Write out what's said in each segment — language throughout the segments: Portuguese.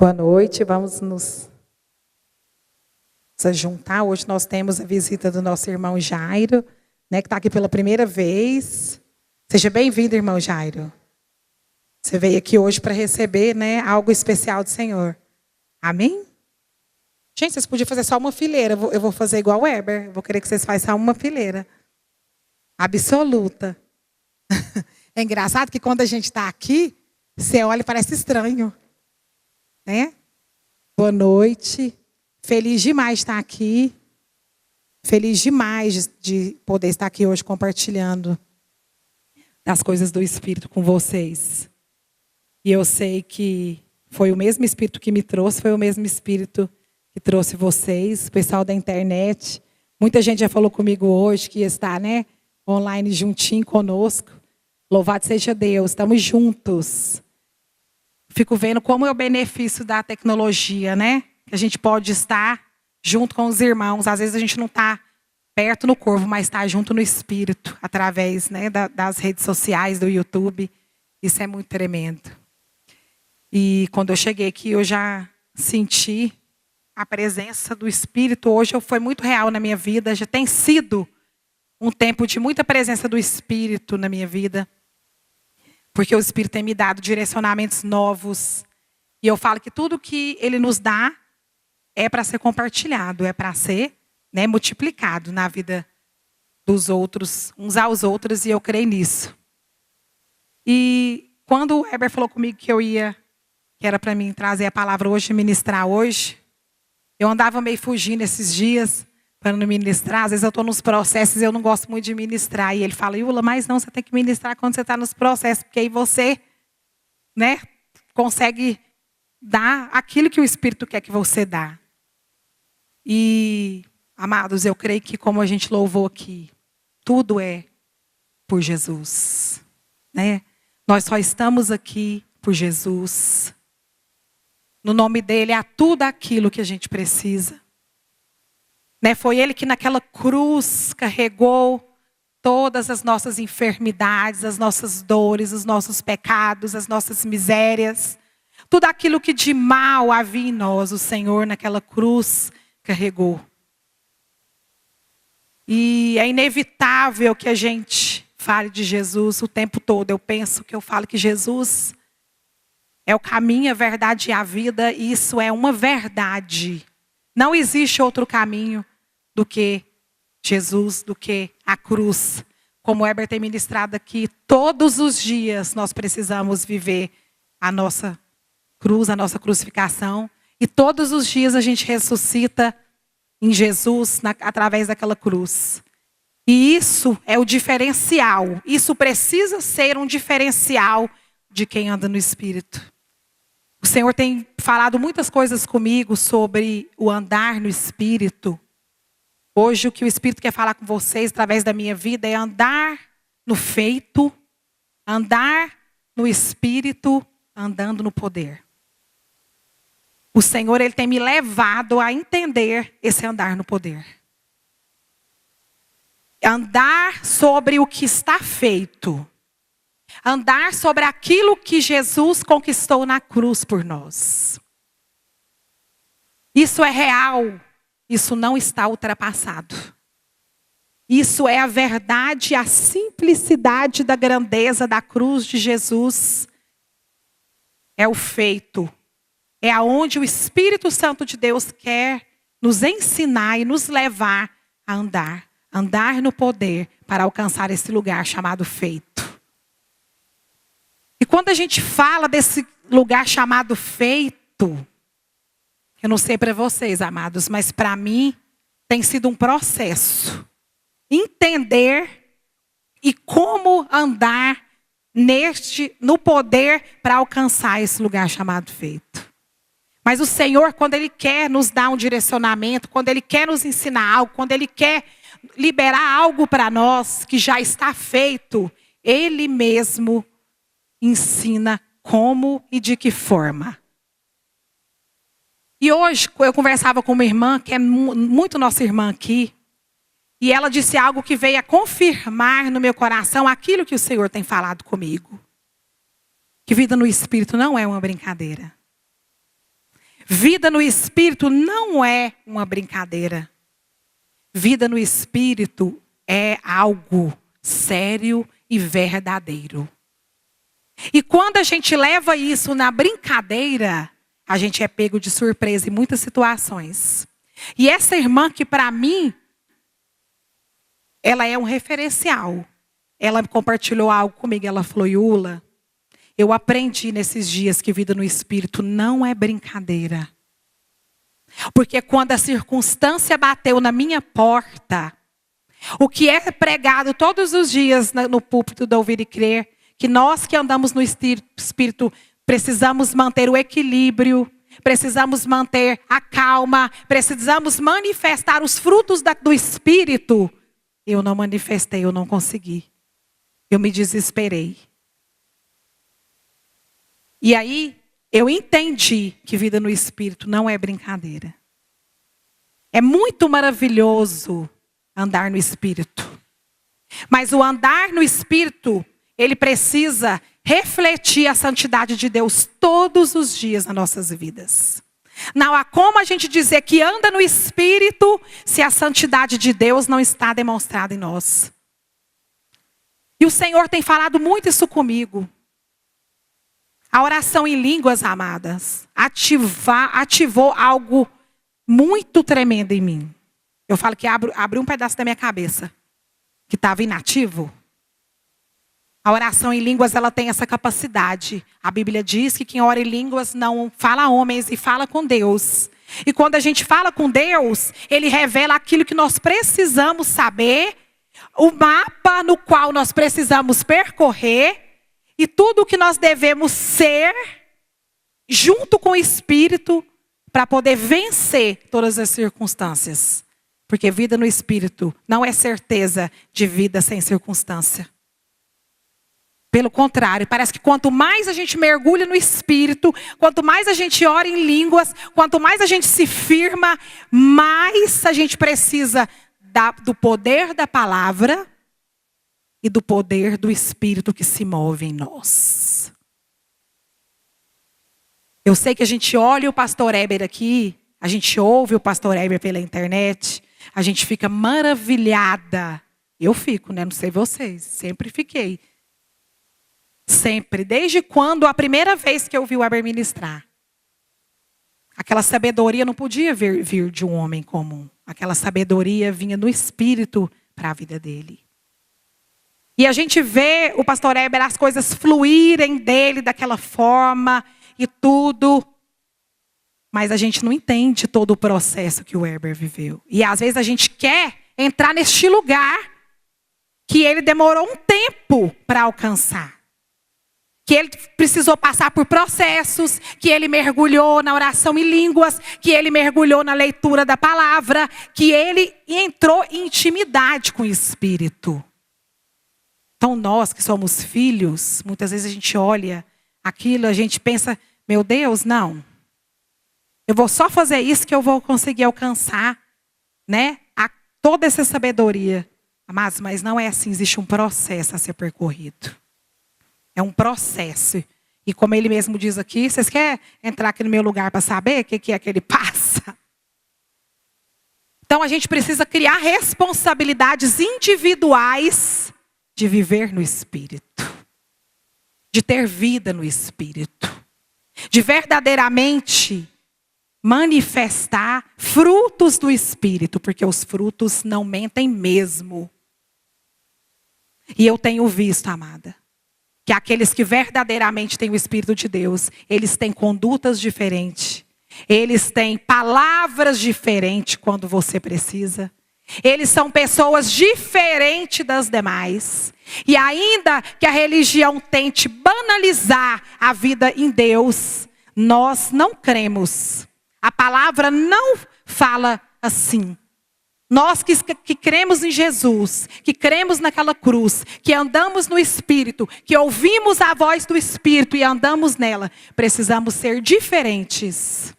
Boa noite, vamos nos juntar. Hoje nós temos a visita do nosso irmão Jairo, né, que está aqui pela primeira vez. Seja bem-vindo, irmão Jairo. Você veio aqui hoje para receber, né, algo especial do Senhor. Amém? Gente, vocês podiam fazer só uma fileira. Eu vou fazer igual o Weber. Eu vou querer que vocês façam só uma fileira. Absoluta. É engraçado que quando a gente está aqui, você olha e parece estranho. Né? Boa noite. Feliz demais de estar aqui. Feliz demais de poder estar aqui hoje compartilhando das coisas do Espírito com vocês. E eu sei que foi o mesmo Espírito que me trouxe, foi o mesmo Espírito que trouxe vocês, o pessoal da internet. Muita gente já falou comigo hoje que está, né, online juntinho conosco. Louvado seja Deus, estamos juntos. Fico vendo como é o benefício da tecnologia, né? Que a gente pode estar junto com os irmãos. Às vezes a gente não está perto no corpo, mas está junto no espírito, através, né, das redes sociais, do YouTube. Isso é muito tremendo. E quando eu cheguei aqui, eu já senti a presença do Espírito. Hoje foi muito real na minha vida. Já tem sido um tempo de muita presença do Espírito na minha vida. Porque o Espírito tem me dado direcionamentos novos. E eu falo que tudo que Ele nos dá é para ser compartilhado, é para ser, né, multiplicado na vida dos outros, uns aos outros, e eu creio nisso. E quando o Heber falou comigo que era para mim trazer a palavra hoje, ministrar hoje, eu andava meio fugindo esses dias para não ministrar. Às vezes eu estou nos processos e eu não gosto muito de ministrar. E ele fala, Iula, mas não, você tem que ministrar quando você está nos processos, porque aí você, né, consegue dar aquilo que o Espírito quer que você dá. E, amados, eu creio que como a gente louvou aqui, tudo é por Jesus, né? Nós só estamos aqui por Jesus. No nome dele há tudo aquilo que a gente precisa. Né? Foi ele que naquela cruz carregou todas as nossas enfermidades, as nossas dores, os nossos pecados, as nossas misérias. Tudo aquilo que de mal havia em nós, o Senhor naquela cruz carregou. E é inevitável que a gente fale de Jesus o tempo todo. Eu penso que eu falo que Jesus é o caminho, a verdade e a vida. E isso é uma verdade. Não existe outro caminho do que Jesus, do que a cruz. Como o Heber tem ministrado aqui, todos os dias nós precisamos viver a nossa cruz, a nossa crucificação. E todos os dias a gente ressuscita em Jesus, através daquela cruz. E isso é o diferencial. Isso precisa ser um diferencial de quem anda no Espírito. O Senhor tem falado muitas coisas comigo sobre o andar no Espírito. Hoje o que o Espírito quer falar com vocês através da minha vida é andar no feito, andar no Espírito, andando no poder. O Senhor, Ele tem me levado a entender esse andar no poder. Andar sobre o que está feito. Andar sobre aquilo que Jesus conquistou na cruz por nós. Isso é real. Isso não está ultrapassado. Isso é a verdade, a simplicidade da grandeza da cruz de Jesus. É o feito. É aonde o Espírito Santo de Deus quer nos ensinar e nos levar a andar. Andar no poder para alcançar esse lugar chamado feito. E quando a gente fala desse lugar chamado feito, eu não sei para vocês, amados, mas para mim tem sido um processo. Entender e como andar no poder para alcançar esse lugar chamado feito. Mas o Senhor, quando Ele quer nos dar um direcionamento, quando Ele quer nos ensinar algo, quando Ele quer liberar algo para nós que já está feito, Ele mesmo ensina como e de que forma. E hoje eu conversava com uma irmã, que é muito nossa irmã aqui, e ela disse algo que veio a confirmar no meu coração aquilo que o Senhor tem falado comigo. Que vida no Espírito não é uma brincadeira. Vida no Espírito não é uma brincadeira. Vida no Espírito é algo sério e verdadeiro. E quando a gente leva isso na brincadeira, a gente é pego de surpresa em muitas situações. E essa irmã que para mim, ela é um referencial. Ela compartilhou algo comigo, ela falou: Yula, eu aprendi nesses dias que vida no Espírito não é brincadeira. Porque quando a circunstância bateu na minha porta, o que é pregado todos os dias no púlpito do Ouvir e Crer, que nós que andamos no Espírito precisamos manter o equilíbrio, precisamos manter a calma, precisamos manifestar os frutos do Espírito. Eu não manifestei, eu não consegui. Eu me desesperei. E aí, eu entendi que vida no Espírito não é brincadeira. É muito maravilhoso andar no Espírito. Mas o andar no Espírito, ele precisa refletir a santidade de Deus todos os dias nas nossas vidas. Não há como a gente dizer que anda no Espírito se a santidade de Deus não está demonstrada em nós. E o Senhor tem falado muito isso comigo. A oração em línguas, amadas, ativou algo muito tremendo em mim. Eu falo que abriu um pedaço da minha cabeça, que estava inativo. A oração em línguas, ela tem essa capacidade. A Bíblia diz que quem ora em línguas não fala a homens e fala com Deus. E quando a gente fala com Deus, Ele revela aquilo que nós precisamos saber, o mapa no qual nós precisamos percorrer, e tudo o que nós devemos ser, junto com o Espírito, para poder vencer todas as circunstâncias. Porque vida no Espírito não é certeza de vida sem circunstância. Pelo contrário, parece que quanto mais a gente mergulha no Espírito, quanto mais a gente ora em línguas, quanto mais a gente se firma, mais a gente precisa do poder da palavra e do poder do Espírito que se move em nós. Eu sei que a gente olha o pastor Heber aqui, a gente ouve o pastor Heber pela internet, a gente fica maravilhada. Eu fico, né? Não sei vocês, sempre fiquei. Sempre, desde quando a primeira vez que eu vi o Heber ministrar. Aquela sabedoria não podia vir de um homem comum. Aquela sabedoria vinha do Espírito para a vida dele. E a gente vê o pastor Heber, as coisas fluírem dele daquela forma e tudo. Mas a gente não entende todo o processo que o Heber viveu. E às vezes a gente quer entrar neste lugar que ele demorou um tempo para alcançar. Que ele precisou passar por processos, que ele mergulhou na oração em línguas, que ele mergulhou na leitura da palavra, que ele entrou em intimidade com o Espírito. Então nós que somos filhos, muitas vezes a gente olha aquilo, a gente pensa, meu Deus, não. Eu vou só fazer isso que eu vou conseguir alcançar, né? Toda essa sabedoria. Mas não é assim, existe um processo a ser percorrido. É um processo. E como ele mesmo diz aqui, vocês querem entrar aqui no meu lugar para saber o que é que ele passa? Então a gente precisa criar responsabilidades individuais de viver no Espírito. De ter vida no Espírito. De verdadeiramente manifestar frutos do Espírito. Porque os frutos não mentem mesmo. E eu tenho visto, amada, que aqueles que verdadeiramente têm o Espírito de Deus, eles têm condutas diferentes. Eles têm palavras diferentes quando você precisa. Eles são pessoas diferentes das demais. E ainda que a religião tente banalizar a vida em Deus, nós não cremos. A palavra não fala assim. Nós que cremos em Jesus, que cremos naquela cruz, que andamos no Espírito, que ouvimos a voz do Espírito e andamos nela, precisamos ser diferentes.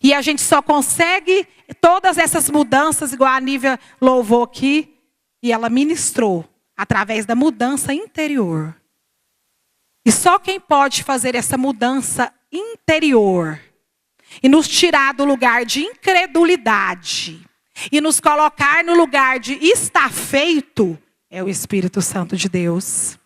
E a gente só consegue todas essas mudanças, igual a Nívia louvou aqui, e ela ministrou, através da mudança interior. E só quem pode fazer essa mudança interior e nos tirar do lugar de incredulidade e nos colocar no lugar de está feito, é o Espírito Santo de Deus.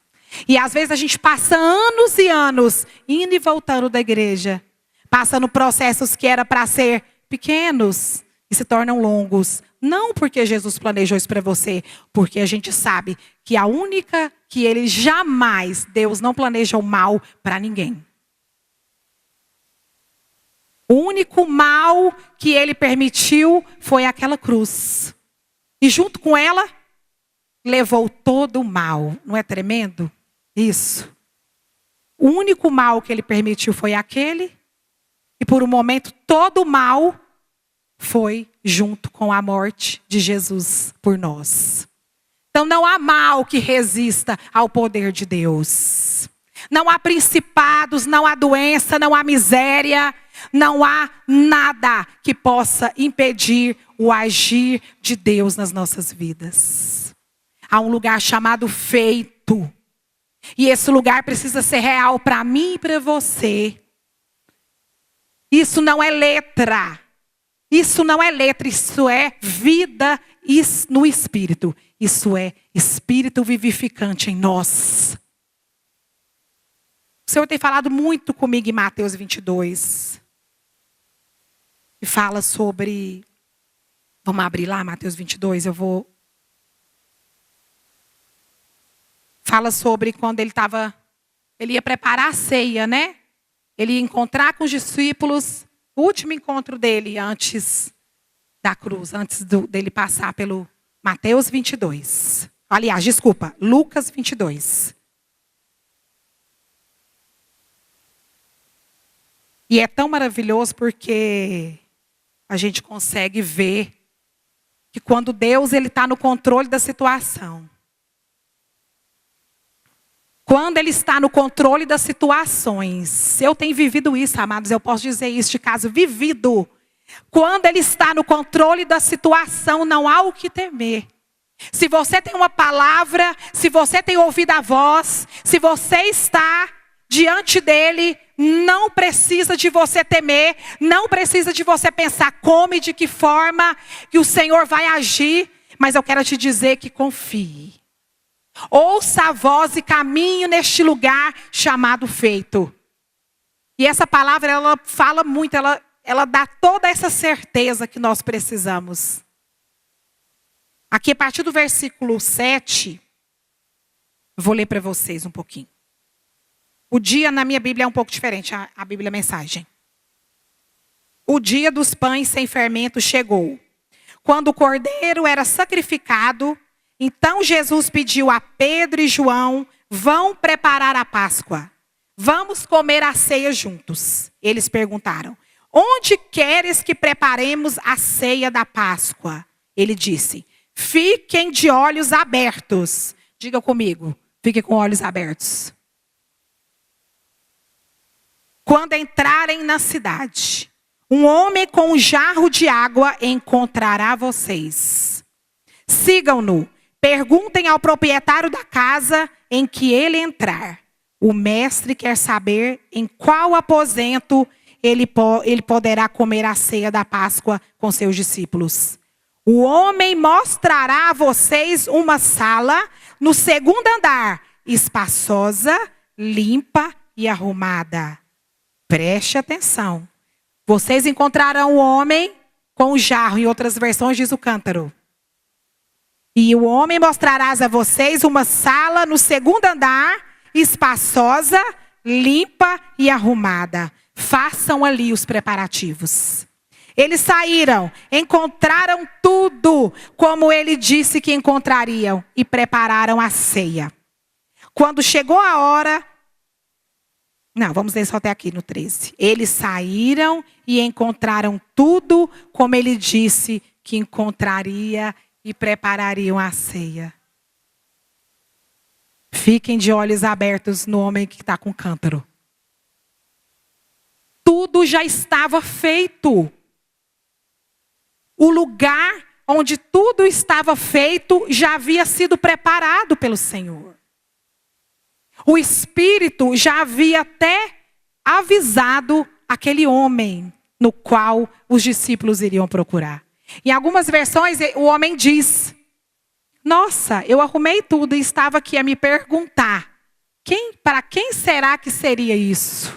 E às vezes a gente passa anos e anos indo e voltando da igreja, passando processos que era para ser pequenos e se tornam longos. Não porque Jesus planejou isso para você, porque a gente sabe que a única que ele jamais, Deus não planeja o mal para ninguém. O único mal que ele permitiu foi aquela cruz. E junto com ela, levou todo o mal. Não é tremendo? Isso. O único mal que ele permitiu foi aquele. E por um momento, todo o mal foi junto com a morte de Jesus por nós. Então não há mal que resista ao poder de Deus. Não há principados, não há doença, não há miséria, não há nada que possa impedir o agir de Deus nas nossas vidas. Há um lugar chamado feito. E esse lugar precisa ser real para mim e para você. Isso não é letra. Isso não é letra, isso é vida no Espírito. Isso é Espírito vivificante em nós. O Senhor tem falado muito comigo em Mateus 22. E fala sobre... Vamos abrir lá, Mateus 22, Fala sobre quando ele ia preparar a ceia, né? Ele ia encontrar com os discípulos, o último encontro dele antes da cruz, antes dele passar pelo Mateus 22. Aliás, desculpa, Lucas 22. E é tão maravilhoso porque a gente consegue ver que quando Deus ele está no controle da situação. Quando ele está no controle das situações. Eu tenho vivido isso, amados. Eu posso dizer isso de caso vivido. Quando ele está no controle da situação, não há o que temer. Se você tem uma palavra, se você tem ouvido a voz, se você está diante dele, não precisa de você temer, não precisa de você pensar como e de que forma que o Senhor vai agir, mas eu quero te dizer que confie. Ouça a voz e caminhe neste lugar chamado feito. E essa palavra, ela fala muito, ela dá toda essa certeza que nós precisamos. Aqui, a partir do versículo 7, vou ler para vocês um pouquinho. O dia na minha Bíblia é um pouco diferente, a Bíblia Mensagem. O dia dos pães sem fermento chegou. Quando o cordeiro era sacrificado, então Jesus pediu a Pedro e João, vão preparar a Páscoa. Vamos comer a ceia juntos. Eles perguntaram, onde queres que preparemos a ceia da Páscoa? Ele disse, fiquem de olhos abertos. Diga comigo, fiquem com olhos abertos. Quando entrarem na cidade, um homem com um jarro de água encontrará vocês. Sigam-no. Perguntem ao proprietário da casa em que ele entrar. O mestre quer saber em qual aposento ele poderá comer a ceia da Páscoa com seus discípulos. O homem mostrará a vocês uma sala no segundo andar, espaçosa, limpa e arrumada. Preste atenção. Vocês encontrarão o homem com o jarro, em outras versões diz o cântaro. E o homem mostrará a vocês uma sala no segundo andar, espaçosa, limpa e arrumada. Façam ali os preparativos. Eles saíram, encontraram tudo como ele disse que encontrariam e prepararam a ceia. Quando chegou a hora... Não, vamos ler só até aqui no 13. Eles saíram e encontraram tudo como ele disse que encontraria e preparariam a ceia. Fiquem de olhos abertos no homem que está com cântaro. Tudo já estava feito. O lugar onde tudo estava feito já havia sido preparado pelo Senhor. O Espírito já havia até avisado aquele homem no qual os discípulos iriam procurar. Em algumas versões, o homem diz: nossa, eu arrumei tudo e estava aqui a me perguntar, para quem será que seria isso?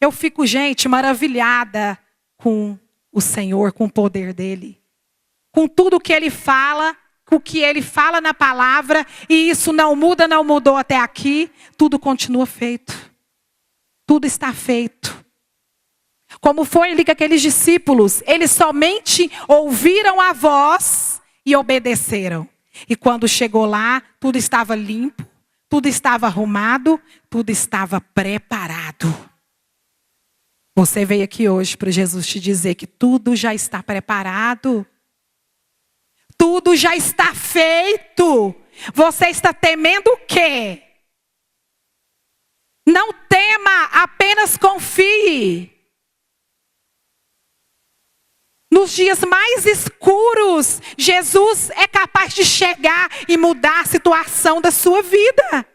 Eu fico, gente, maravilhada com o Senhor, com o poder dele. Com tudo que ele fala, com o que ele fala na palavra, e isso não muda, não mudou até aqui, tudo continua feito. Tudo está feito. Como foi ali com aqueles discípulos, eles somente ouviram a voz e obedeceram. E quando chegou lá, tudo estava limpo, tudo estava arrumado, tudo estava preparado. Você veio aqui hoje para Jesus te dizer que tudo já está preparado. Tudo já está feito. Você está temendo o quê? Não tema, apenas confie. Nos dias mais escuros, Jesus é capaz de chegar e mudar a situação da sua vida.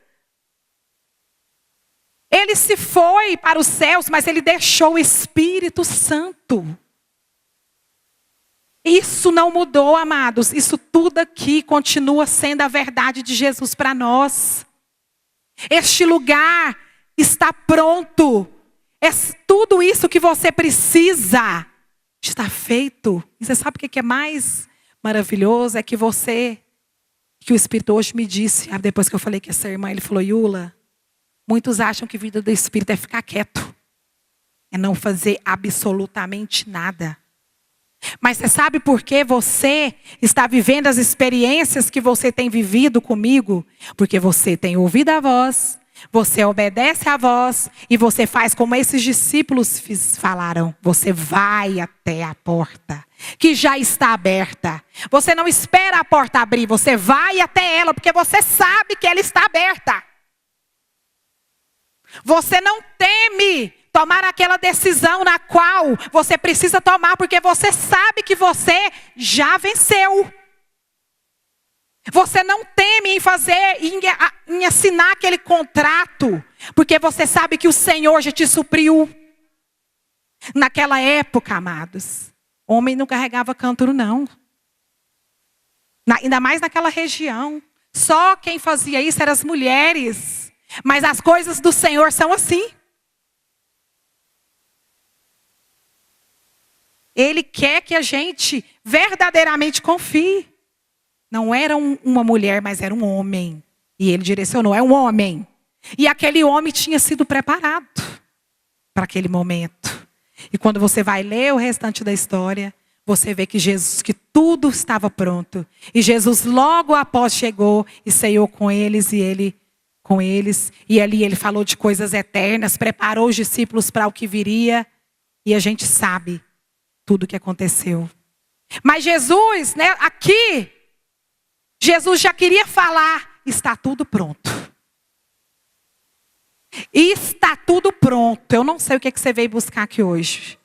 Ele se foi para os céus, mas ele deixou o Espírito Santo. Isso não mudou, amados. Isso tudo aqui continua sendo a verdade de Jesus para nós. Este lugar está pronto. Tudo isso que você precisa está feito. E você sabe o que é mais maravilhoso? É que o Espírito hoje me disse, depois que eu falei que essa irmã, ele falou: Yula, muitos acham que vida do Espírito é ficar quieto. É não fazer absolutamente nada. Mas você sabe por que você está vivendo as experiências que você tem vivido comigo? Porque você tem ouvido a voz, você obedece a voz e você faz como esses discípulos falaram. Você vai até a porta, que já está aberta. Você não espera a porta abrir, você vai até ela, porque você sabe que ela está aberta. Você não teme tomar aquela decisão na qual você precisa tomar, porque você sabe que você já venceu. Você não teme em assinar aquele contrato, porque você sabe que o Senhor já te supriu. Naquela época, amados, homem não carregava cântaro, não. Ainda mais naquela região. Só quem fazia isso eram as mulheres. Mas as coisas do Senhor são assim. Ele quer que a gente verdadeiramente confie. Não era uma mulher, mas era um homem. E ele direcionou, é um homem. E aquele homem tinha sido preparado para aquele momento. E quando você vai ler o restante da história, você vê que tudo estava pronto. E Jesus logo após chegou e ceiou com eles e ali ele falou de coisas eternas, preparou os discípulos para o que viria. E a gente sabe tudo o que aconteceu. Mas Jesus, aqui, Jesus já queria falar, está tudo pronto. Está tudo pronto. Eu não sei o que você veio buscar aqui hoje,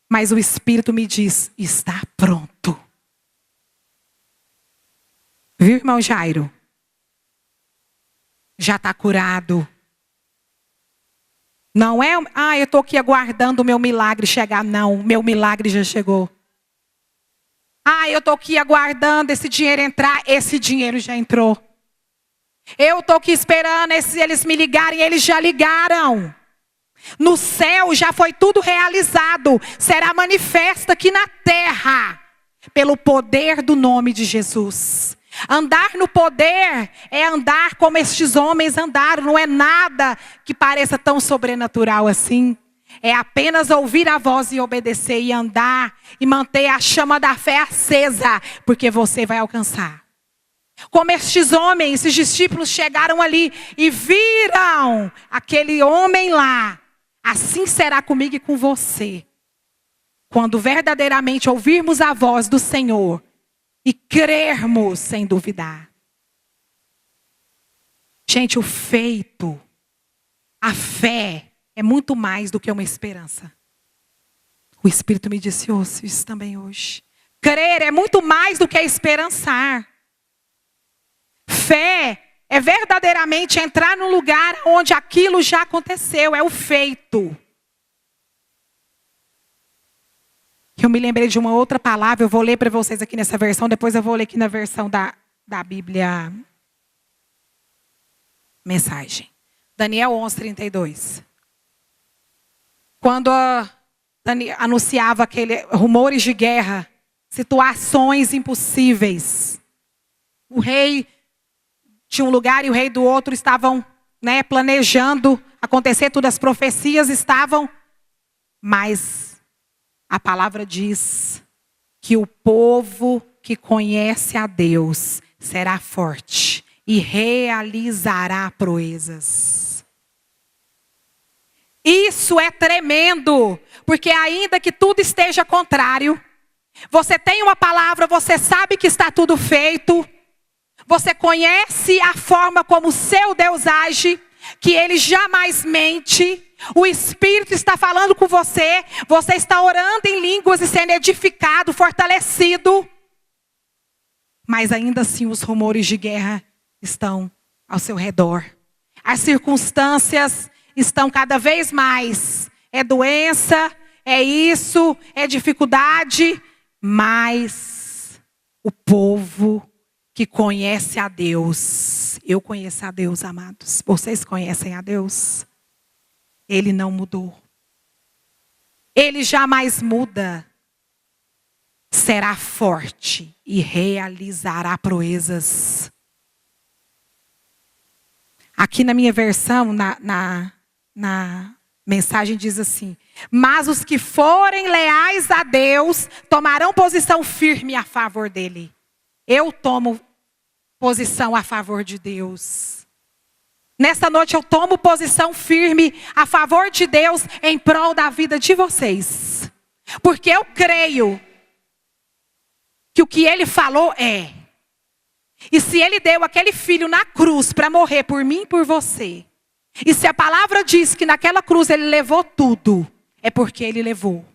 mas o Espírito me diz, está pronto. Viu, irmão Jairo? Já está curado. Não é, eu estou aqui aguardando o meu milagre chegar. Não, meu milagre já chegou. Eu estou aqui aguardando esse dinheiro entrar. Esse dinheiro já entrou. Eu estou aqui esperando eles me ligarem. Eles já ligaram. No céu já foi tudo realizado. Será manifesto aqui na terra. Pelo poder do nome de Jesus. Andar no poder é andar como estes homens andaram. Não é nada que pareça tão sobrenatural assim. É apenas ouvir a voz e obedecer e andar e manter a chama da fé acesa, porque você vai alcançar. Como estes homens, esses discípulos chegaram ali e viram aquele homem lá. Assim será comigo e com você. Quando verdadeiramente ouvirmos a voz do Senhor e crermos sem duvidar. Gente, o feito, a fé é muito mais do que uma esperança. O Espírito me disse isso também hoje. Crer é muito mais do que esperançar. Fé É verdadeiramente entrar num lugar onde aquilo já aconteceu, é o feito. Eu me lembrei de uma outra palavra, eu vou ler para vocês aqui nessa versão, depois eu vou ler aqui na versão da Bíblia Mensagem. Daniel 11:32. Quando anunciava rumores de guerra, situações impossíveis. O rei de um lugar e o rei do outro estavam, planejando acontecer tudo, as profecias estavam, mas a palavra diz que o povo que conhece a Deus será forte e realizará proezas. Isso é tremendo, porque ainda que tudo esteja contrário, você tem uma palavra, você sabe que está tudo feito, você conhece a forma como o seu Deus age, que Ele jamais mente, o Espírito está falando com você, você está orando em línguas e sendo edificado, fortalecido, mas ainda assim os rumores de guerra estão ao seu redor. As circunstâncias estão cada vez mais. É doença, é isso, é dificuldade. Mas o povo que conhece a Deus. Eu conheço a Deus, amados. Vocês conhecem a Deus? Ele não mudou. Ele jamais muda. Será forte e realizará proezas. Aqui na minha versão, na mensagem diz assim: mas os que forem leais a Deus tomarão posição firme a favor dele. Eu tomo posição a favor de Deus. Nesta noite eu tomo posição firme a favor de Deus em prol da vida de vocês. Porque eu creio que o que Ele falou é. E se Ele deu aquele filho na cruz para morrer por mim e por você. E se a palavra diz que naquela cruz Ele levou tudo, é porque Ele levou.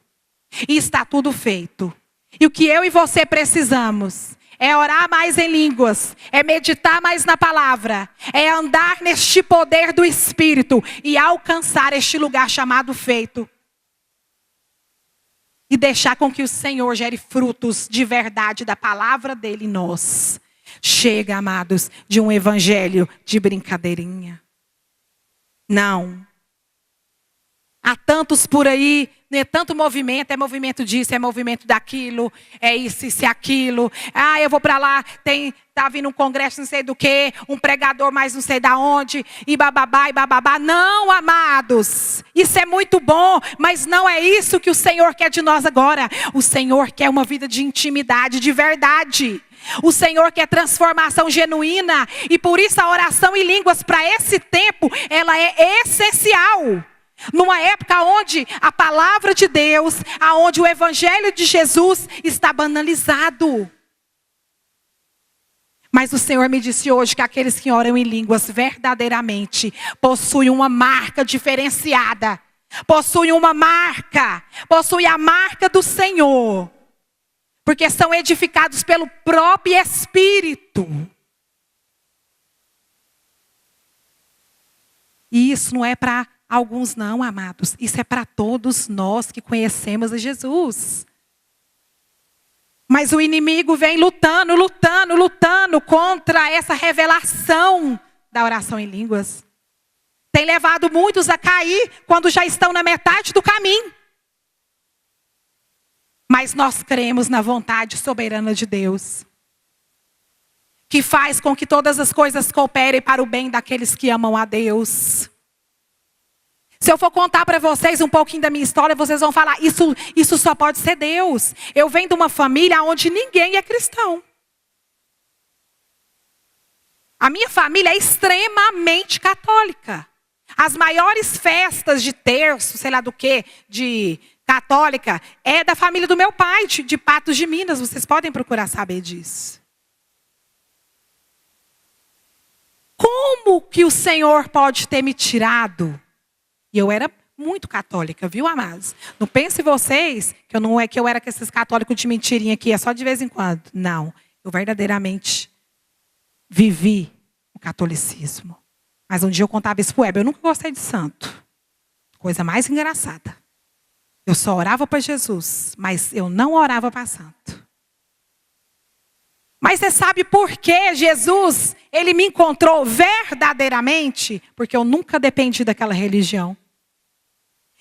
E está tudo feito. E o que eu e você precisamos é orar mais em línguas, é meditar mais na palavra, é andar neste poder do Espírito e alcançar este lugar chamado feito. E deixar com que o Senhor gere frutos de verdade da palavra dele em nós. Chega, amados, de um evangelho de brincadeirinha. Não. Há tantos por aí, tanto movimento, é movimento disso, é movimento daquilo, é isso e aquilo. Ah, eu vou para lá, tá vindo um congresso não sei do que, um pregador mais não sei da onde, e bababá, e bababá. Não, amados, isso é muito bom, mas não é isso que o Senhor quer de nós agora. O Senhor quer uma vida de intimidade, de verdade. O Senhor quer transformação genuína, e por isso a oração em línguas para esse tempo, ela é essencial. Numa época onde a palavra de Deus, onde o evangelho de Jesus está banalizado. Mas o Senhor me disse hoje que aqueles que oram em línguas verdadeiramente possuem uma marca diferenciada. Possuem uma marca. Possuem a marca do Senhor. Porque são edificados pelo próprio Espírito. E isso não é para alguns não, amados. Isso é para todos nós que conhecemos a Jesus. Mas o inimigo vem lutando contra essa revelação da oração em línguas. Tem levado muitos a cair quando já estão na metade do caminho. Mas nós cremos na vontade soberana de Deus, que faz com que todas as coisas cooperem para o bem daqueles que amam a Deus. Se eu for contar para vocês um pouquinho da minha história, vocês vão falar, isso só pode ser Deus. Eu venho de uma família onde ninguém é cristão. A minha família é extremamente católica. As maiores festas de terço, sei lá do que, de católica, é da família do meu pai, de Patos de Minas. Vocês podem procurar saber disso. Como que o Senhor pode ter me tirado? E eu era muito católica, viu, amados? Não pense vocês que não é que eu era com esses católicos de mentirinha aqui, é só de vez em quando. Não, eu verdadeiramente vivi o catolicismo. Mas um dia eu contava isso pro Heber, eu nunca gostei de santo. Coisa mais engraçada. Eu só orava para Jesus, mas eu não orava para santo. Mas você sabe por que Jesus, ele me encontrou verdadeiramente? Porque eu nunca dependi daquela religião.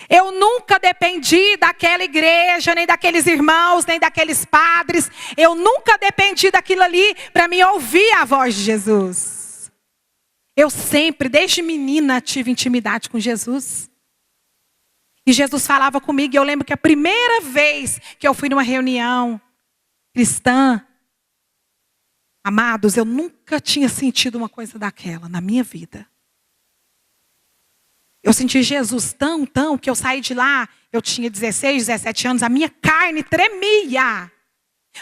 Eu nunca dependi daquela igreja, nem daqueles irmãos, nem daqueles padres. Eu nunca dependi daquilo ali para me ouvir a voz de Jesus. Eu sempre, desde menina, tive intimidade com Jesus. E Jesus falava comigo. E eu lembro que a primeira vez que eu fui numa reunião cristã, amados, eu nunca tinha sentido uma coisa daquela na minha vida. Eu senti Jesus tão, que eu saí de lá, eu tinha 16, 17 anos, a minha carne tremia.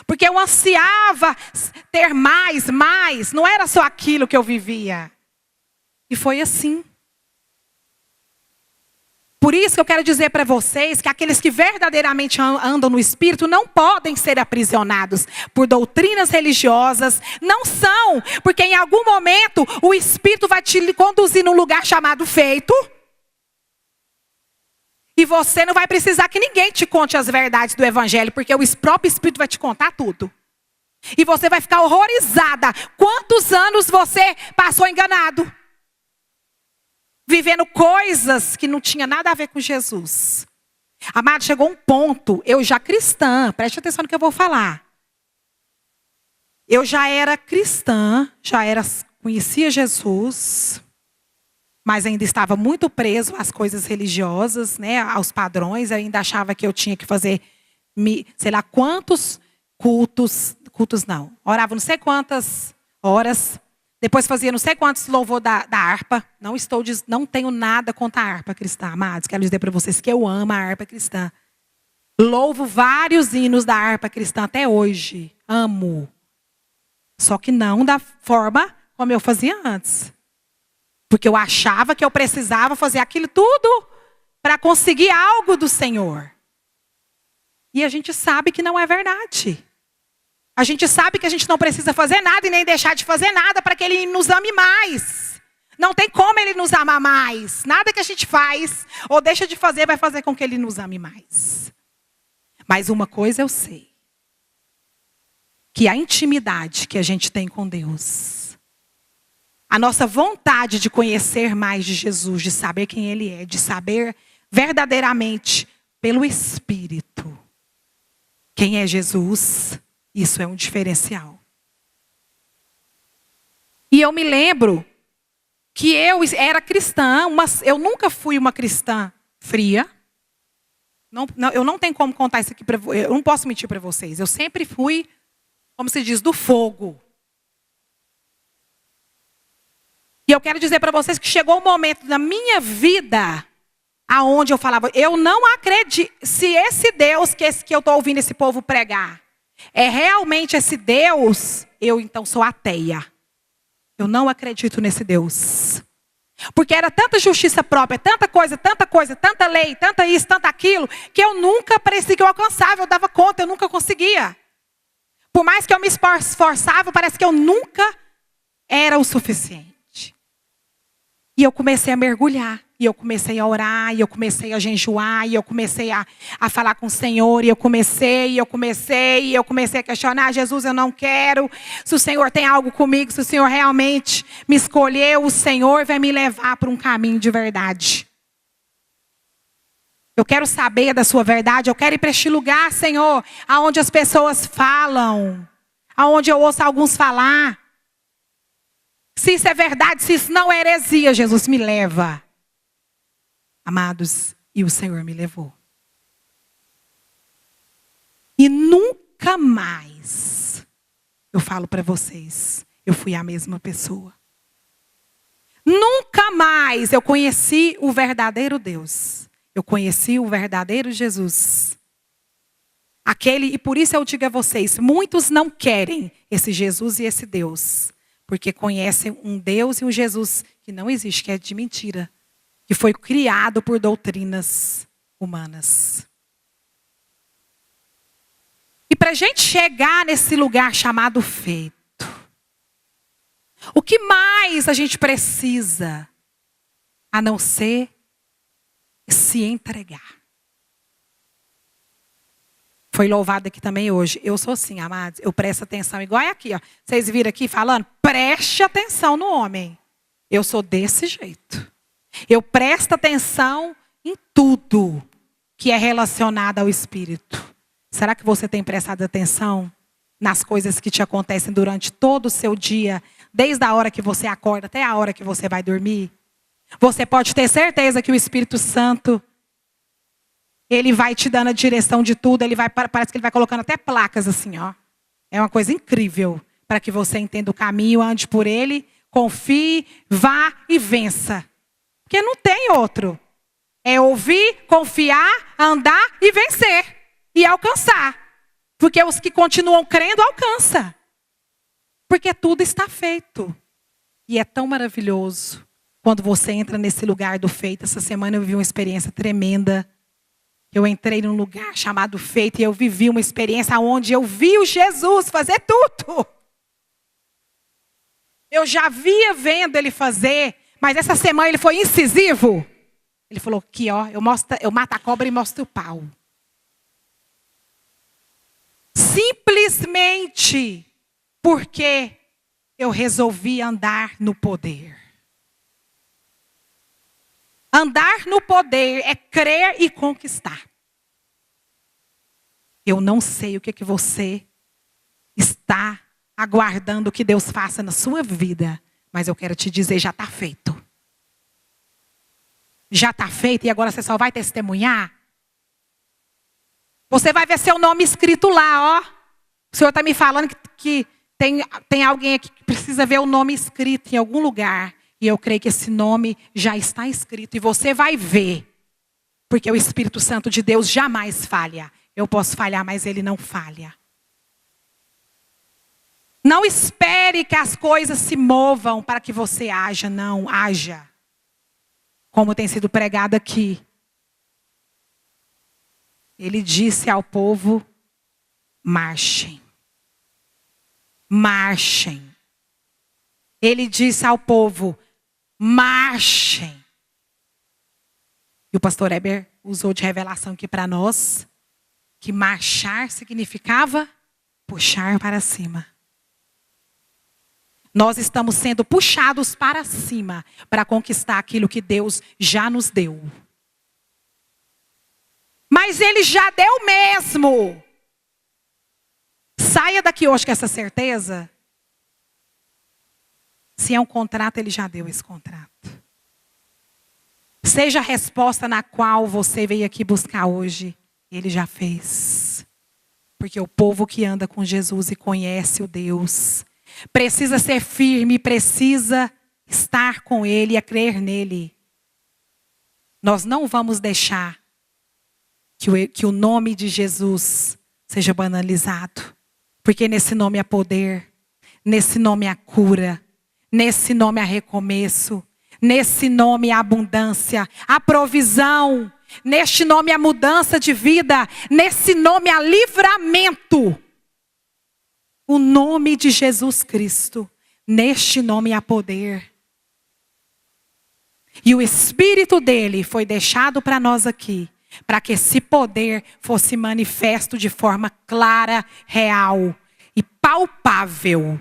Porque eu ansiava ter mais, não era só aquilo que eu vivia. E foi assim. Por isso que eu quero dizer para vocês que aqueles que verdadeiramente andam no Espírito não podem ser aprisionados por doutrinas religiosas. Não são, porque em algum momento o Espírito vai te conduzir num lugar chamado feito. E você não vai precisar que ninguém te conte as verdades do Evangelho, porque o próprio Espírito vai te contar tudo. E você vai ficar horrorizada. Quantos anos você passou enganado? Vivendo coisas que não tinha nada a ver com Jesus. Amado, chegou um ponto, eu já cristã, preste atenção no que eu vou falar. Eu já era cristã, conhecia Jesus, mas ainda estava muito preso às coisas religiosas, né, aos padrões. Eu ainda achava que eu tinha que fazer, sei lá quantos cultos não. Orava não sei quantas horas. Depois fazia não sei quantos louvor da harpa. Não tenho nada contra a harpa cristã, amados. Quero dizer para vocês que eu amo a harpa cristã. Louvo vários hinos da harpa cristã até hoje. Amo. Só que não da forma como eu fazia antes. Porque eu achava que eu precisava fazer aquilo tudo para conseguir algo do Senhor. E a gente sabe que não é verdade. A gente sabe que a gente não precisa fazer nada e nem deixar de fazer nada para que Ele nos ame mais. Não tem como Ele nos amar mais. Nada que a gente faz ou deixa de fazer vai fazer com que Ele nos ame mais. Mas uma coisa eu sei. Que a intimidade que a gente tem com Deus, a nossa vontade de conhecer mais de Jesus, de saber quem Ele é, de saber verdadeiramente pelo Espírito quem é Jesus, isso é um diferencial. E eu me lembro que eu era cristã, eu nunca fui uma cristã fria. Eu não tenho como contar isso aqui para vocês, eu não posso mentir para vocês. Eu sempre fui, como se diz, do fogo. E eu quero dizer para vocês que chegou um momento na minha vida aonde eu falava, eu não acredito, se esse Deus que eu estou ouvindo esse povo pregar é realmente esse Deus, eu então sou ateia. Eu não acredito nesse Deus. Porque era tanta justiça própria, tanta coisa, tanta lei, tanta isso, tanta aquilo, que eu nunca parecia que eu alcançava, eu dava conta, eu nunca conseguia. Por mais que eu me esforçava, parece que eu nunca era o suficiente. E eu comecei a mergulhar, e eu comecei a orar, e eu comecei a jejuar, e eu comecei a falar com o Senhor, e eu comecei a questionar, Jesus, eu não quero, se o Senhor tem algo comigo, se o Senhor realmente me escolheu, o Senhor vai me levar para um caminho de verdade. Eu quero saber da sua verdade, eu quero ir para este lugar, Senhor, aonde as pessoas falam, aonde eu ouço alguns falar. Se isso é verdade, se isso não é heresia, Jesus me leva. Amados, e o Senhor me levou. E nunca mais, eu falo para vocês, eu fui a mesma pessoa. Nunca mais eu conheci o verdadeiro Deus. Eu conheci o verdadeiro Jesus. E por isso eu digo a vocês, muitos não querem esse Jesus e esse Deus. Porque conhecem um Deus e um Jesus que não existe, que é de mentira. Que foi criado por doutrinas humanas. E para a gente chegar nesse lugar chamado feito. O que mais a gente precisa, a não ser se entregar? Foi louvado aqui também hoje. Eu sou assim, amados. Eu presto atenção, igual é aqui, ó. Vocês viram aqui falando? Preste atenção no homem. Eu sou desse jeito. Eu presto atenção em tudo que é relacionado ao Espírito. Será que você tem prestado atenção nas coisas que te acontecem durante todo o seu dia, desde a hora que você acorda até a hora que você vai dormir? Você pode ter certeza que o Espírito Santo, ele vai te dando a direção de tudo, parece que ele vai colocando até placas assim, ó. É uma coisa incrível, para que você entenda o caminho, ande por ele, confie, vá e vença. Porque não tem outro. É ouvir, confiar, andar e vencer. E alcançar. Porque os que continuam crendo, alcançam. Porque tudo está feito. E é tão maravilhoso quando você entra nesse lugar do feito. Essa semana eu vivi uma experiência tremenda. Eu entrei num lugar chamado feito e eu vivi uma experiência onde eu vi o Jesus fazer tudo. Eu já via vendo ele fazer, mas essa semana ele foi incisivo. Ele falou aqui, ó, eu mato a cobra e mostro o pau. Simplesmente porque eu resolvi andar no poder. Andar no poder é crer e conquistar. Eu não sei o que você está aguardando que Deus faça na sua vida, mas eu quero te dizer, já está feito. Já está feito e agora você só vai testemunhar? Você vai ver seu nome escrito lá, ó. O Senhor está me falando que tem alguém aqui que precisa ver o nome escrito em algum lugar. E eu creio que esse nome já está escrito. E você vai ver. Porque o Espírito Santo de Deus jamais falha. Eu posso falhar, mas ele não falha. Não espere que as coisas se movam para que você haja. Não, haja. Como tem sido pregado aqui. Ele disse ao povo, marchem. Marchem. Ele disse ao povo, marchem. E o pastor Heber usou de revelação aqui para nós, que marchar significava puxar para cima. Nós estamos sendo puxados para cima para conquistar aquilo que Deus já nos deu. Mas Ele já deu mesmo. Saia daqui hoje com essa certeza. Se é um contrato, Ele já deu esse contrato. Seja a resposta na qual você veio aqui buscar hoje, Ele já fez. Porque o povo que anda com Jesus e conhece o Deus, precisa ser firme, precisa estar com Ele e a crer nele. Nós não vamos deixar que o nome de Jesus seja banalizado. Porque nesse nome há poder, nesse nome há cura, nesse nome há recomeço, nesse nome há abundância, há provisão, neste nome há mudança de vida, nesse nome há livramento. O nome de Jesus Cristo, neste nome há poder. E o Espírito dele foi deixado para nós aqui, para que esse poder fosse manifesto de forma clara, real e palpável.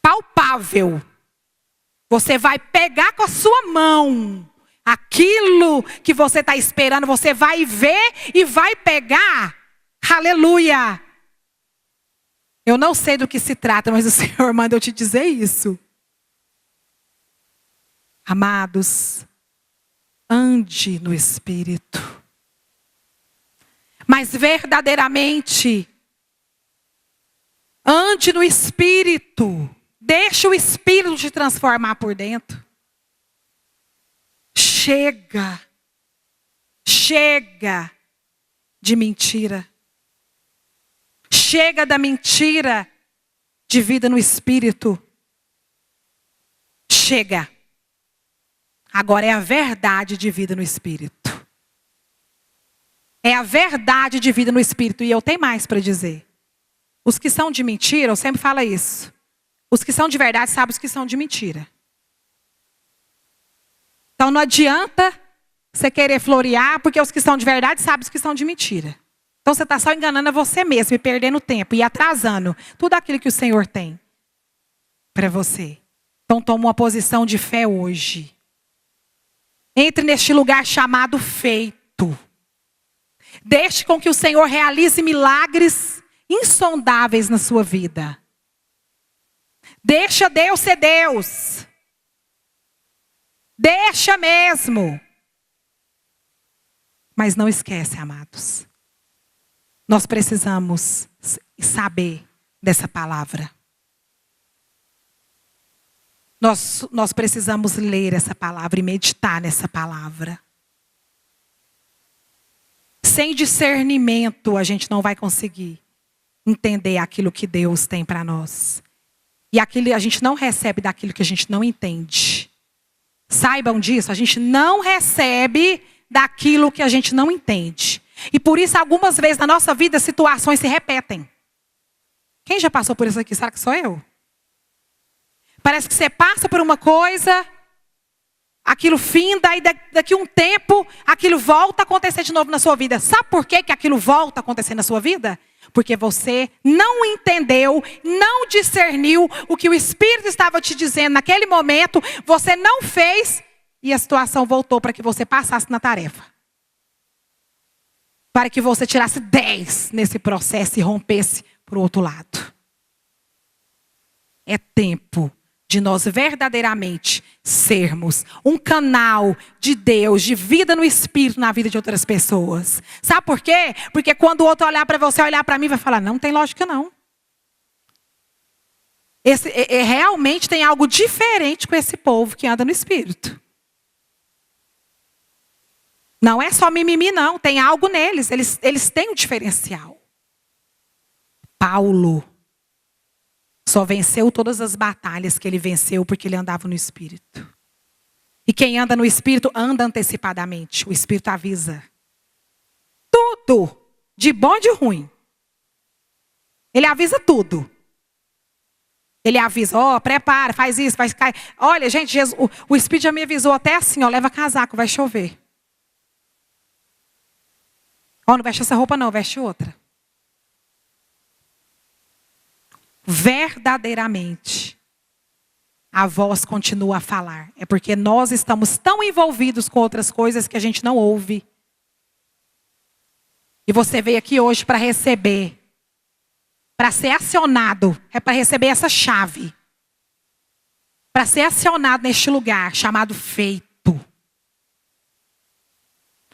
Palpável. Você vai pegar com a sua mão aquilo que você está esperando, você vai ver e vai pegar. Aleluia. Eu não sei do que se trata, mas o Senhor manda eu te dizer isso. Amados, ande no Espírito. Mas verdadeiramente, ande no Espírito. Deixa o Espírito te transformar por dentro. Chega. Chega de mentira. Chega da mentira de vida no Espírito. Chega. Agora é a verdade de vida no Espírito. É a verdade de vida no Espírito. E eu tenho mais para dizer. Os que são de mentira, eu sempre falo isso. Os que são de verdade sabem os que são de mentira. Então não adianta você querer florear, porque os que são de verdade sabem os que são de mentira. Então você está só enganando a você mesmo e perdendo tempo e atrasando tudo aquilo que o Senhor tem para você. Então toma uma posição de fé hoje. Entre neste lugar chamado feito. Deixe com que o Senhor realize milagres insondáveis na sua vida. Deixa Deus ser Deus. Deixa mesmo. Mas não esquece, amados. Nós precisamos saber dessa palavra. Nós precisamos ler essa palavra e meditar nessa palavra. Sem discernimento, a gente não vai conseguir entender aquilo que Deus tem para nós. E aquilo a gente não recebe daquilo que a gente não entende. Saibam disso, a gente não recebe daquilo que a gente não entende. E por isso, algumas vezes na nossa vida, situações se repetem. Quem já passou por isso aqui? Será que sou eu? Parece que você passa por uma coisa, aquilo finda, e daqui a um tempo, aquilo volta a acontecer de novo na sua vida. Sabe por que aquilo volta a acontecer na sua vida? Porque você não entendeu, não discerniu o que o Espírito estava te dizendo naquele momento, você não fez, e a situação voltou para que você passasse na tarefa. Para que você tirasse 10 nesse processo e rompesse para o outro lado. É tempo de nós verdadeiramente sermos um canal de Deus, de vida no Espírito, na vida de outras pessoas. Sabe por quê? Porque quando o outro olhar para você, olhar para mim, vai falar, não tem lógica não. Realmente tem algo diferente com esse povo que anda no Espírito. Não é só mimimi não, tem algo neles, eles têm um diferencial. Paulo só venceu todas as batalhas que ele venceu porque ele andava no Espírito. E quem anda no Espírito anda antecipadamente. O Espírito avisa. Tudo. De bom e de ruim. Ele avisa tudo. Ele avisa, prepara, faz isso, faz... Olha, gente, o Espírito já me avisou até assim, leva casaco, vai chover. Não veste essa roupa não, veste outra. Verdadeiramente, a voz continua a falar. É porque nós estamos tão envolvidos com outras coisas que a gente não ouve. E você veio aqui hoje para receber, para ser acionado, é para receber essa chave. Para ser acionado neste lugar chamado feito.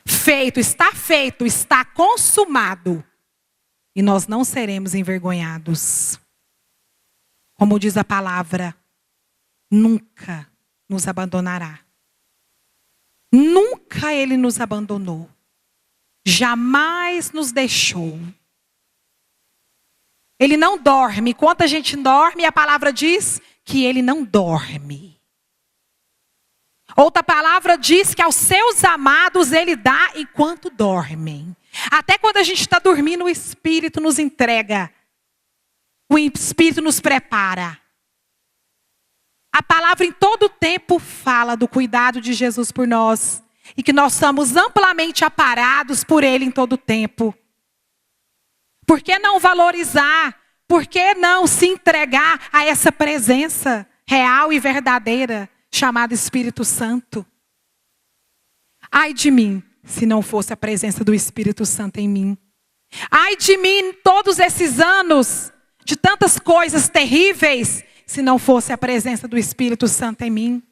Feito, está consumado. E nós não seremos envergonhados. Como diz a palavra, nunca nos abandonará. Nunca Ele nos abandonou. Jamais nos deixou. Ele não dorme. Enquanto a gente dorme, a palavra diz que Ele não dorme. Outra palavra diz que aos seus amados Ele dá enquanto dormem. Até quando a gente está dormindo, o Espírito nos entrega. O Espírito nos prepara. A palavra em todo tempo fala do cuidado de Jesus por nós. E que nós somos amplamente aparados por Ele em todo tempo. Por que não valorizar? Por que não se entregar a essa presença real e verdadeira chamada Espírito Santo? Ai de mim, se não fosse a presença do Espírito Santo em mim. Ai de mim, todos esses anos de tantas coisas terríveis, se não fosse a presença do Espírito Santo em mim.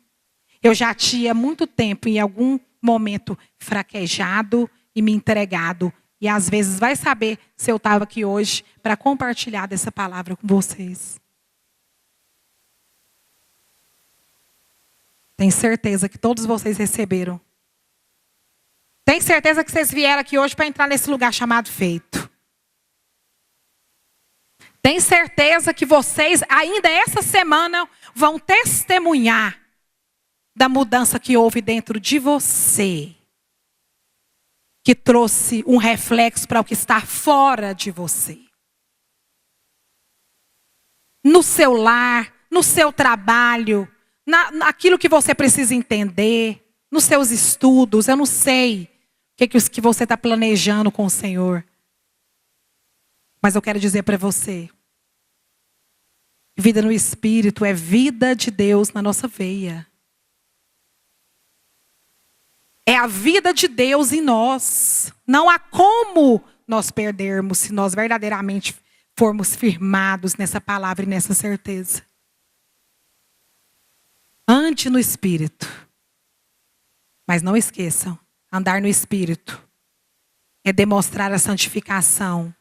Eu já tinha muito tempo, em algum momento, fraquejado e me entregado. E às vezes vai saber se eu estava aqui hoje para compartilhar dessa palavra com vocês. Tenho certeza que todos vocês receberam. Tenho certeza que vocês vieram aqui hoje para entrar nesse lugar chamado feito. Tenho certeza que vocês, ainda essa semana, vão testemunhar da mudança que houve dentro de você. Que trouxe um reflexo para o que está fora de você. No seu lar, no seu trabalho, naquilo que você precisa entender, nos seus estudos. Eu não sei o que você está planejando com o Senhor. Mas eu quero dizer para você, vida no Espírito é vida de Deus na nossa veia. É a vida de Deus em nós. Não há como nós perdermos se nós verdadeiramente formos firmados nessa palavra e nessa certeza. Ande no Espírito. Mas não esqueçam, andar no Espírito é demonstrar a santificação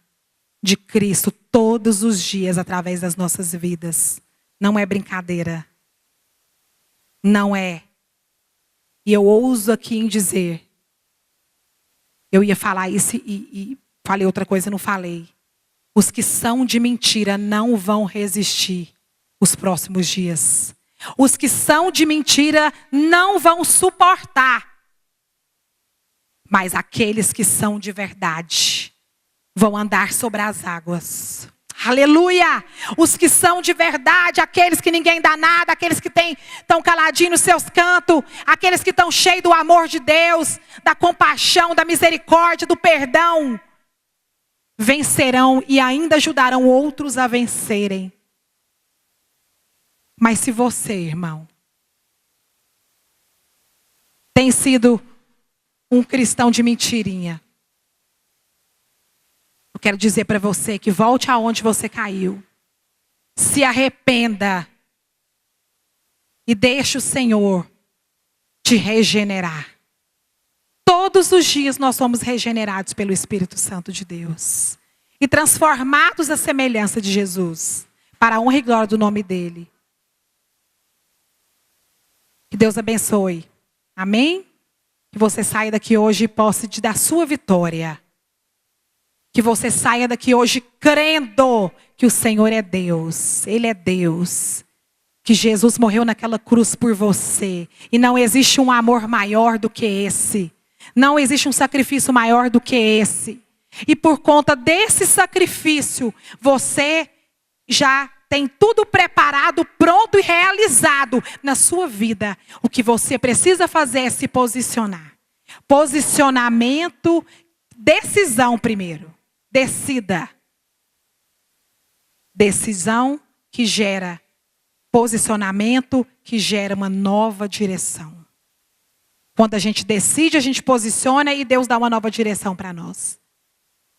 de Cristo todos os dias através das nossas vidas. Não é brincadeira. Não é. E eu ouso aqui em dizer, eu ia falar isso e falei outra coisa e não falei. Os que são de mentira não vão resistir os próximos dias. Os que são de mentira não vão suportar. Mas aqueles que são de verdade vão andar sobre as águas. Aleluia! Os que são de verdade, aqueles que ninguém dá nada, aqueles que estão caladinhos nos seus cantos, aqueles que estão cheios do amor de Deus, da compaixão, da misericórdia, do perdão, vencerão e ainda ajudarão outros a vencerem. Mas se você, irmão, tem sido um cristão de mentirinha, eu quero dizer para você que volte aonde você caiu. Se arrependa. E deixe o Senhor te regenerar. Todos os dias nós somos regenerados pelo Espírito Santo de Deus. E transformados à semelhança de Jesus. Para a honra e glória do nome dEle. Que Deus abençoe. Amém? Que você saia daqui hoje e possa te dar sua vitória. Que você saia daqui hoje crendo que o Senhor é Deus. Ele é Deus. Que Jesus morreu naquela cruz por você. E não existe um amor maior do que esse. Não existe um sacrifício maior do que esse. E por conta desse sacrifício, você já tem tudo preparado, pronto e realizado na sua vida. O que você precisa fazer é se posicionar. Posicionamento, decisão primeiro. Decida. Decisão que gera posicionamento, que gera uma nova direção. Quando a gente decide, a gente posiciona e Deus dá uma nova direção para nós.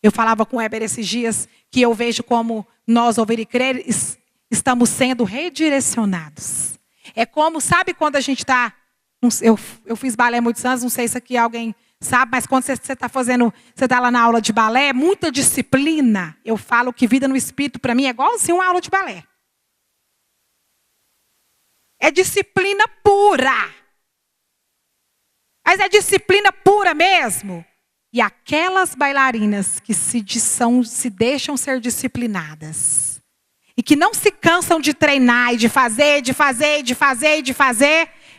Eu falava com o Heber esses dias que eu vejo como nós, ouvir e crer, estamos sendo redirecionados. É como, sabe quando a gente está... Eu fiz balé há muitos anos, não sei se aqui alguém... sabe, mas quando você está fazendo, você está lá na aula de balé, muita disciplina. Eu falo que vida no Espírito para mim é igualzinho uma aula de balé. É disciplina pura. Mas é disciplina pura mesmo. E aquelas bailarinas que se deixam ser disciplinadas. E que não se cansam de treinar e de fazer,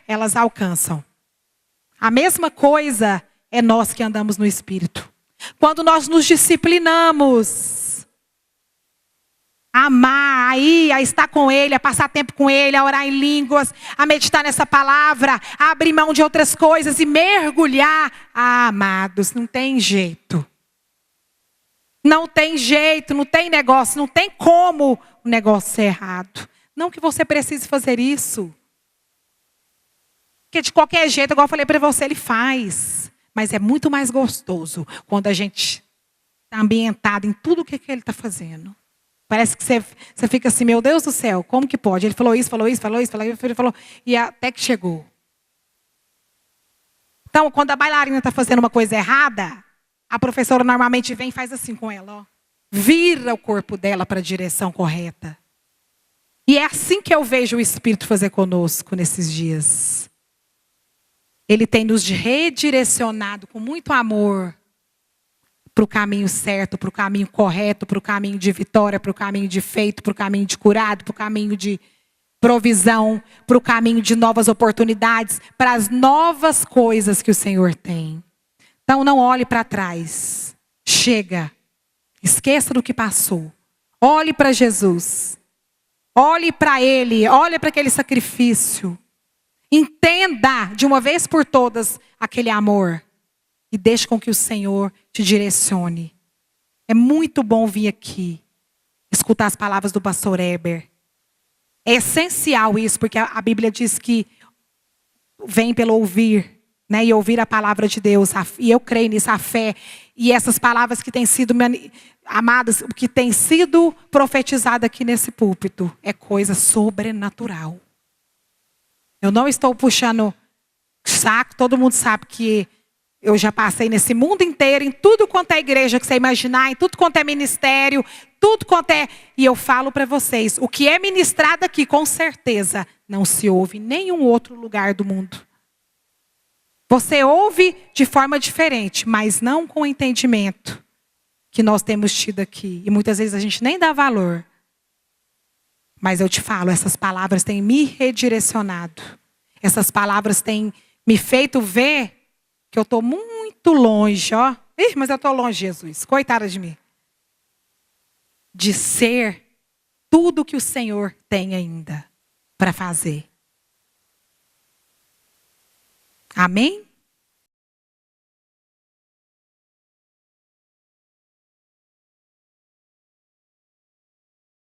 elas alcançam. A mesma coisa é nós que andamos no Espírito. Quando nós nos disciplinamos a amar, a estar com Ele, a passar tempo com Ele, a orar em línguas, a meditar nessa palavra, a abrir mão de outras coisas e mergulhar. Amados, não tem jeito. Não tem jeito, não tem negócio, não tem como o negócio ser errado. Não que você precise fazer isso. Porque de qualquer jeito, igual eu falei para você, Ele faz. Mas é muito mais gostoso quando a gente está ambientado em tudo o que Ele está fazendo. Parece que você fica assim, meu Deus do céu, como que pode? Ele falou isso, ele falou, e até que chegou. Então, quando a bailarina está fazendo uma coisa errada, a professora normalmente vem e faz assim com ela. Ó. Vira o corpo dela para a direção correta. E é assim que eu vejo o Espírito fazer conosco nesses dias. Ele tem nos redirecionado com muito amor para o caminho certo, para o caminho correto, para o caminho de vitória, para o caminho de feito, para o caminho de curado, para o caminho de provisão, para o caminho de novas oportunidades, para as novas coisas que o Senhor tem. Então não olhe para trás. Chega. Esqueça do que passou. Olhe para Jesus. Olhe para Ele, olhe para aquele sacrifício. Entenda de uma vez por todas aquele amor. E deixe com que o Senhor te direcione. É muito bom vir aqui, escutar as palavras do pastor Heber. É essencial isso, porque a Bíblia diz que vem pelo ouvir, né? E ouvir a palavra de Deus. E eu creio nisso, a fé. E essas palavras que têm sido, amadas, que têm sido profetizadas aqui nesse púlpito, é coisa sobrenatural. Eu não estou puxando saco, todo mundo sabe que eu já passei nesse mundo inteiro, em tudo quanto é igreja que você imaginar, em tudo quanto é ministério, tudo quanto é... E eu falo para vocês, o que é ministrado aqui, com certeza, não se ouve em nenhum outro lugar do mundo. Você ouve de forma diferente, mas não com o entendimento que nós temos tido aqui. E muitas vezes a gente nem dá valor. Mas eu te falo, essas palavras têm me redirecionado. Essas palavras têm me feito ver que eu estou muito longe, ó. Ih, mas eu estou longe, Jesus. Coitada de mim. De ser tudo que o Senhor tem ainda para fazer. Amém?